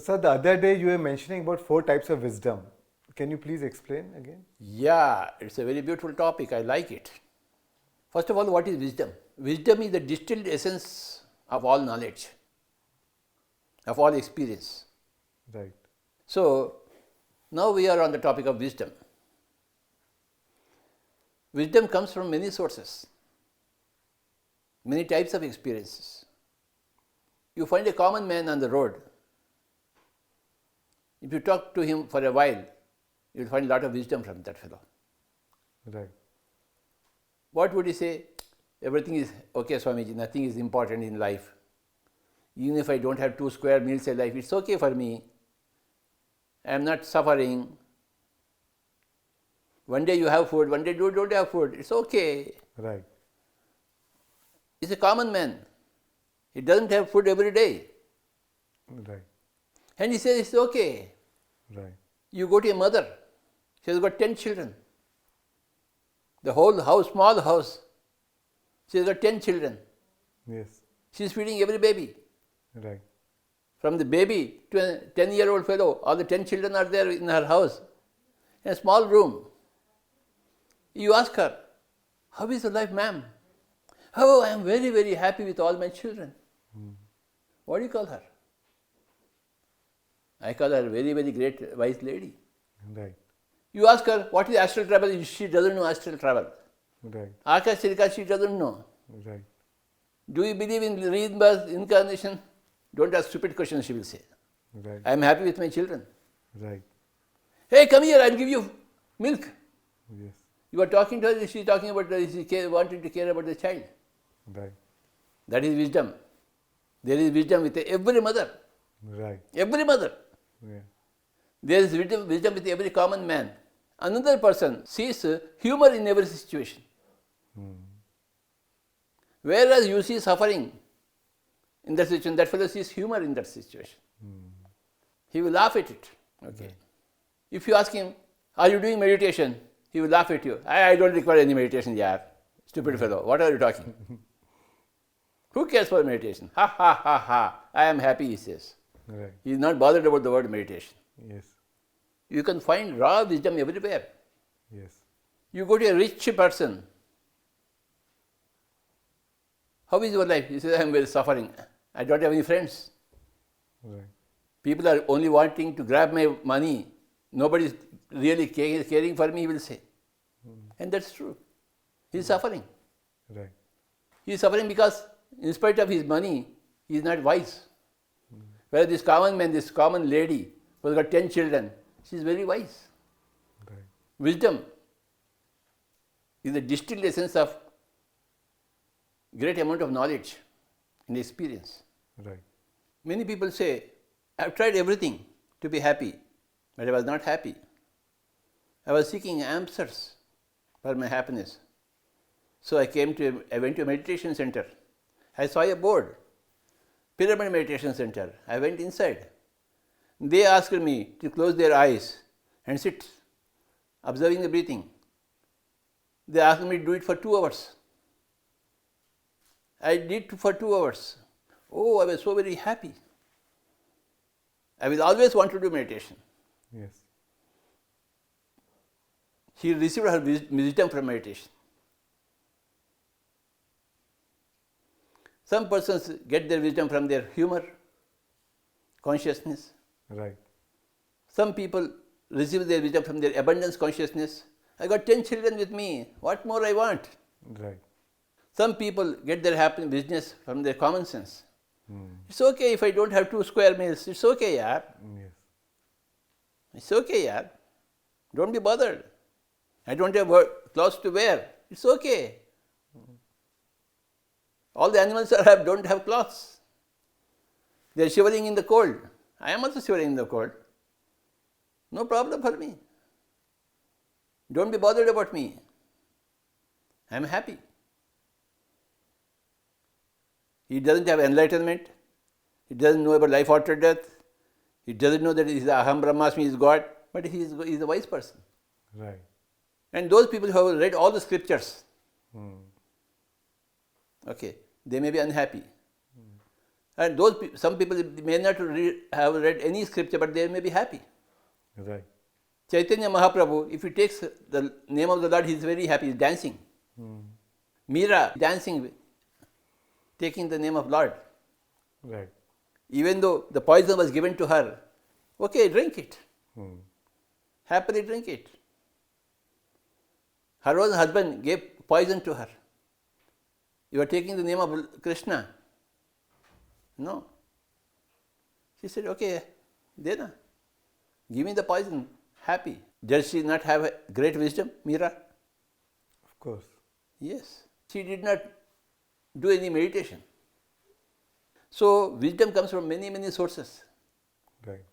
sir, the other day you were mentioning about 4 types of wisdom. Can you please explain again? Yeah, it's a very beautiful topic. I like it. First of all, what is wisdom? Wisdom is the distilled essence of all knowledge, of all experience. Right. So, now we are on the topic of wisdom. Wisdom comes from many sources, many types of experiences. You find a common man on the road. If you talk to him for a while, you will find a lot of wisdom from that fellow. Right. What would he say? Everything is okay, Swamiji, nothing is important in life. Even if I don't have 2 square meals a life, it's okay for me. I am not suffering. One day you have food, one day you don't have food. It's okay. Right. He's a common man. He doesn't have food every day. Right. And he says it's okay. Right. You go to a mother. She has got 10 children. The whole house, small house. She has got 10 children. Yes. She is feeding every baby. Right. From the baby to a 10-year-old fellow, all the 10 children are there in her house, in a small room. You ask her, how is your life, ma'am? Oh, I am very, very happy with all my children. What do you call her? I call her a very, very great, wise lady. Right. You ask her, what is astral travel? She doesn't know astral travel. Right. Akash Sirika, she doesn't know. Right. Do you believe in rebirth, incarnation? Don't ask stupid questions, she will say. Right. I am happy with my children. Right. Hey, come here, I'll give you milk. Yes. You are talking to her, she is talking about, she wanting to care about the child. Right. That is wisdom. There is wisdom with every mother. Right. Every mother. Yeah. There is wisdom with every common man. Another person sees humor in every situation. Whereas you see suffering in that situation, that fellow sees humor in that situation. He will laugh at it. Okay. If you ask him, are you doing meditation? He will laugh at you. I don't require any meditation, yaar. Stupid fellow, what are you talking? Who cares for meditation? Ha ha ha ha. I am happy, he says. Right. He is not bothered about the word meditation. Yes. You can find raw wisdom everywhere. Yes. You go to a rich person. How is your life? He says, I am very suffering. I don't have any friends. Right. People are only wanting to grab my money. Nobody is really caring for me, he will say. And that's true. He is suffering. Right. He is suffering because in spite of his money, he is not wise. Whereas this common man, this common lady who has got 10 children, she is very wise. Right. Wisdom is the distilled essence of great amount of knowledge and experience. Right. Many people say, I have tried everything to be happy, but I was not happy. I was seeking answers for my happiness. So I went to a meditation center. I saw a board, Pyramid Meditation Center. I went inside. They asked me to close their eyes and sit, observing the breathing. They asked me to do it for 2 hours. I did it for 2 hours. Oh, I was so very happy. I will always want to do meditation. Yes. She received her wisdom from meditation. Some persons get their wisdom from their humor, consciousness. Right. Some people receive their wisdom from their abundance consciousness. I got 10 children with me. What more I want? Right. Some people get their happiness business from their common sense. It's okay if I don't have 2 square meals. It's okay, yaar. Yes. It's okay, yaar. Don't be bothered. I don't have clothes to wear. It's okay. All the animals don't have clothes. They are shivering in the cold. I am also shivering in the cold. No problem for me. Don't be bothered about me. I am happy. He doesn't have enlightenment. He doesn't know about life after death. He doesn't know that Aham Brahmasmi is God, but he is a wise person. Right. And those people who have read all the scriptures, okay, they may be unhappy. And some people may not have read any scripture, but they may be happy. Right. Chaitanya Mahaprabhu, if he takes the name of the Lord, he is very happy, he is dancing. Meera, dancing, taking the name of Lord. Right. Even though the poison was given to her, okay, drink it. Happily drink it. Her own husband gave poison to her. You are taking the name of Krishna. No. She said, okay, Dena, give me the poison. Happy. Does she not have a great wisdom, Meera? Of course. Yes. She did not do any meditation. So, wisdom comes from many, many sources. Right.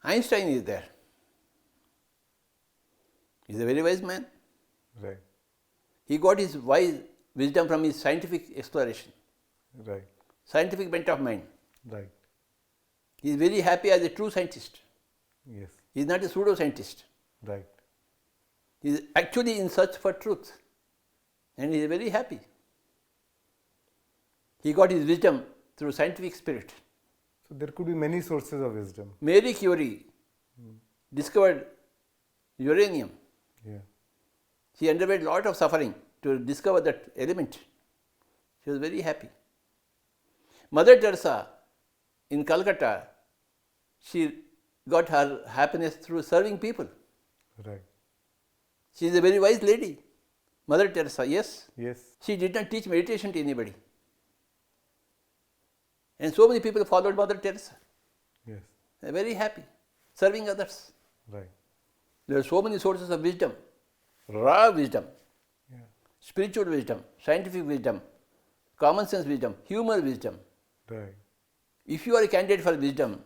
Einstein is there. He is a very wise man. Right. He got his wisdom from his scientific exploration, Right. scientific bent of mind. Right. He is very happy as a true scientist. Yes. He is not a pseudo-scientist. Right. He is actually in search for truth. And he is very happy. He got his wisdom through scientific spirit. So there could be many sources of wisdom. Marie Curie discovered uranium. Yeah. She underwent a lot of suffering to discover that element. She was very happy. Mother Teresa in Calcutta, she got her happiness through serving people. Right. She is a very wise lady. Mother Teresa, yes. Yes. She did not teach meditation to anybody. And so many people followed Mother Teresa. Yes. They are very happy, serving others. Right. There are so many sources of wisdom. Raw wisdom, Yeah. spiritual wisdom, scientific wisdom, common sense wisdom, humor wisdom. Right. If you are a candidate for wisdom,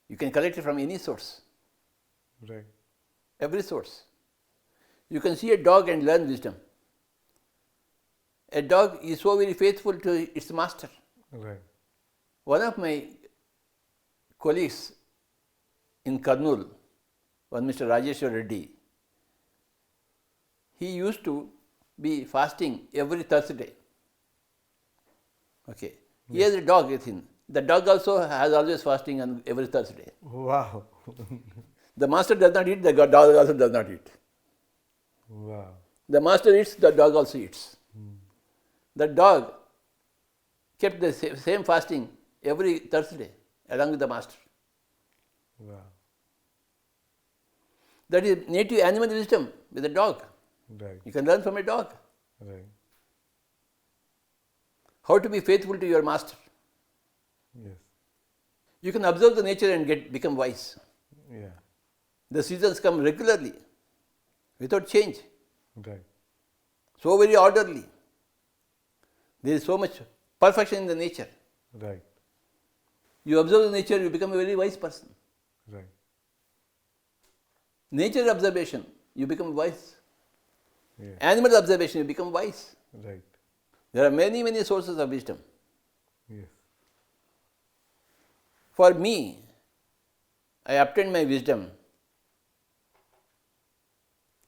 you can collect it from any source, Right. every source. You can see a dog and learn wisdom. A dog is so very faithful to its master. Right. One of my colleagues in Kurnool, one Mr. Rajeshwar Reddy, he used to be fasting every Thursday. Okay. He has a dog with him. The dog also has always fasting on every Thursday. Wow. The master does not eat, the dog also does not eat. Wow. The master eats, the dog also eats. The dog kept the same fasting every Thursday along with the master. Wow. That is native animal wisdom with a dog. Right. You can learn from a dog Right. how to be faithful to your master. Yes. You can observe the nature and become wise. Yeah. The seasons come regularly without change, Right. so very orderly. There is so much perfection in the nature. Right. You observe the nature, you become a very wise person. Right. Nature observation, you become wise. Yeah. Animal observation, you become wise. Right. There are many, many sources of wisdom. Yes. For me, I obtained my wisdom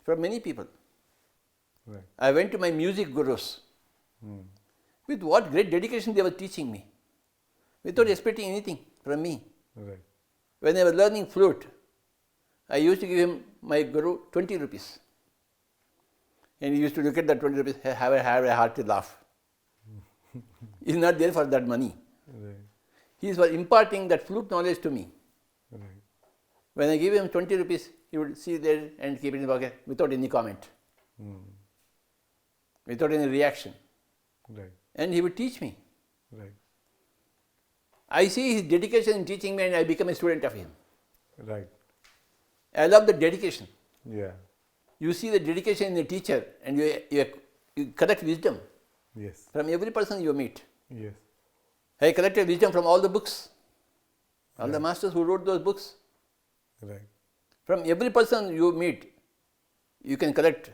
from many people. Right. I went to my music gurus. With what great dedication they were teaching me, without expecting anything from me. Right. When I was learning flute, I used to give him, my guru, 20 rupees. And he used to look at that 20 rupees, have a hearty laugh. He is not there for that money. Right. He was imparting that flute knowledge to me. Right. When I give him 20 rupees, he would see there and keep it in his pocket without any comment, without any reaction. Right. And he would teach me. Right. I see his dedication in teaching me and I become a student of him. Right. I love the dedication. Yeah. You see the dedication in a teacher and you collect wisdom Yes. from every person you meet. Yes. I collected wisdom from all the books, all the masters who wrote those books. Right. From every person you meet, you can collect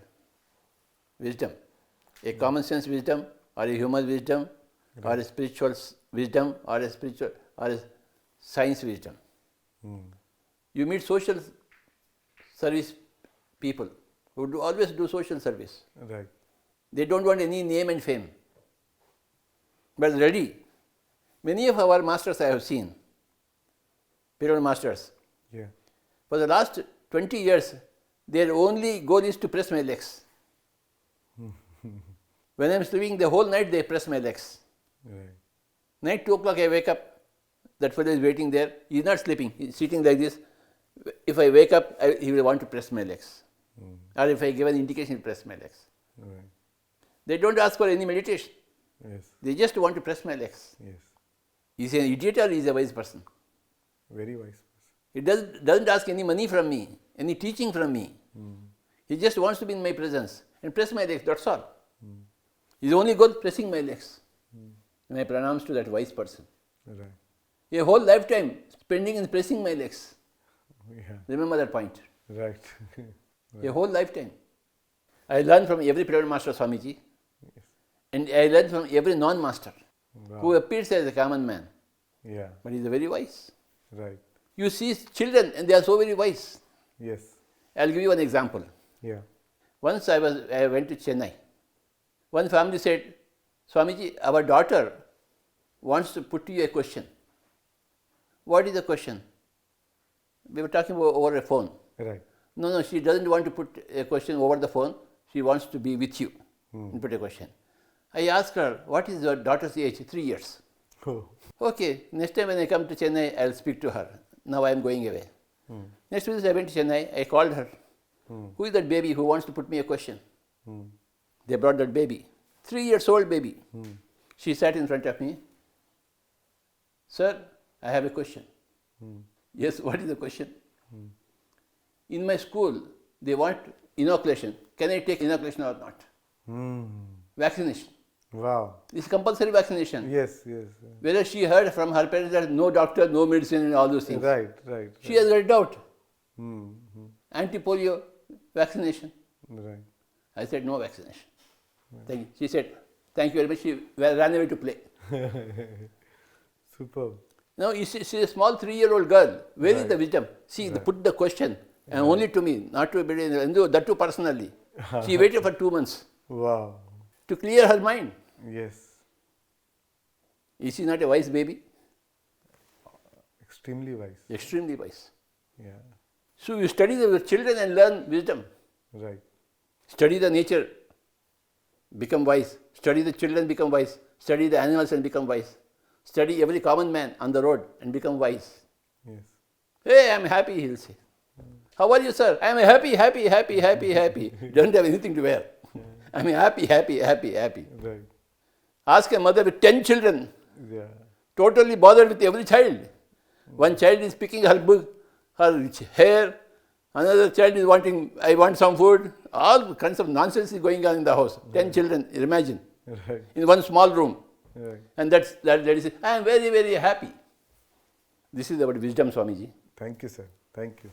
wisdom. A common sense wisdom, or a human wisdom, or a spiritual wisdom, or a science wisdom. You meet social service people who always do social service. Right. They don't want any name and fame, but ready Many of our masters I have seen, pyramid masters, Yeah. for the last 20 years, their only goal is to press my legs. When I'm sleeping, the whole night they press my legs. Right. Night 2 o'clock I wake up, that fellow is waiting there. He's not sleeping, he's sitting like this. If I wake up, he will want to press my legs. Or if I give an indication, he'll press my legs. Right. They don't ask for any meditation. Yes. They just want to press my legs. Yes. He's an idiot or he's a wise person. Very wise person. He doesn't ask any money from me, any teaching from me. He just wants to be in my presence and press my legs, that's all. His only goal, pressing my legs. And I pranams to that wise person. Right. A whole lifetime spending in pressing my legs. Yeah. Remember that point. Right. A whole lifetime. I learned from every pyramid master, Swamiji. Yes. And I learned from every non-master Wow. who appears as a common man. Yeah. But he is very wise. Right. You see children and they are so very wise. Yes. I'll give you an example. Yeah. Once I went to Chennai. One family said, Swamiji, our daughter wants to put you a question. What is the question? We were talking over a phone. Right. No, she doesn't want to put a question over the phone. She wants to be with you and put a question. I asked her, what is your daughter's age? 3 years. Oh. Okay, next time when I come to Chennai, I'll speak to her. Now I am going away. Next visit I went to Chennai, I called her. Who is that baby who wants to put me a question? They brought that baby, 3 years old baby. She sat in front of me. Sir, I have a question. Yes, what is the question? In my school, they want inoculation. Can I take inoculation or not? Vaccination. Wow. It's compulsory vaccination. Yes, yes. Whether she heard from her parents that no doctor, no medicine and all those things. Right, right. She has got doubt. Hmm. Anti-polio vaccination. Right. I said no vaccination. Thank you. She said, thank you very much. She ran away to play. Superb. Now you see, she's a small 3-year-old girl. Where is Right. the wisdom? See, they put the question and only to me, not to anybody, and that too personally. She waited for 2 months Wow. to clear her mind. Yes. Is she not a wise baby? Extremely wise. Extremely wise. Yeah. So you study the children and learn wisdom. Right. Study the nature, become wise. Study the children, become wise. Study the animals and become wise. Study every common man on the road and become wise. Yes. Hey, I'm happy, he'll say. How are you, sir? I'm happy, happy, happy, happy, happy. Don't have anything to wear. I'm happy, happy, happy, happy. Right. Ask a mother with 10 children, Yeah. totally bothered with every child. One child is picking her hair, another child is wanting, I want some food. All kinds of nonsense is going on in the house. 10 children, imagine, Right. in one small room. Right. And that lady says, I am very, very happy. This is about wisdom, Swamiji. Thank you, sir. Thank you.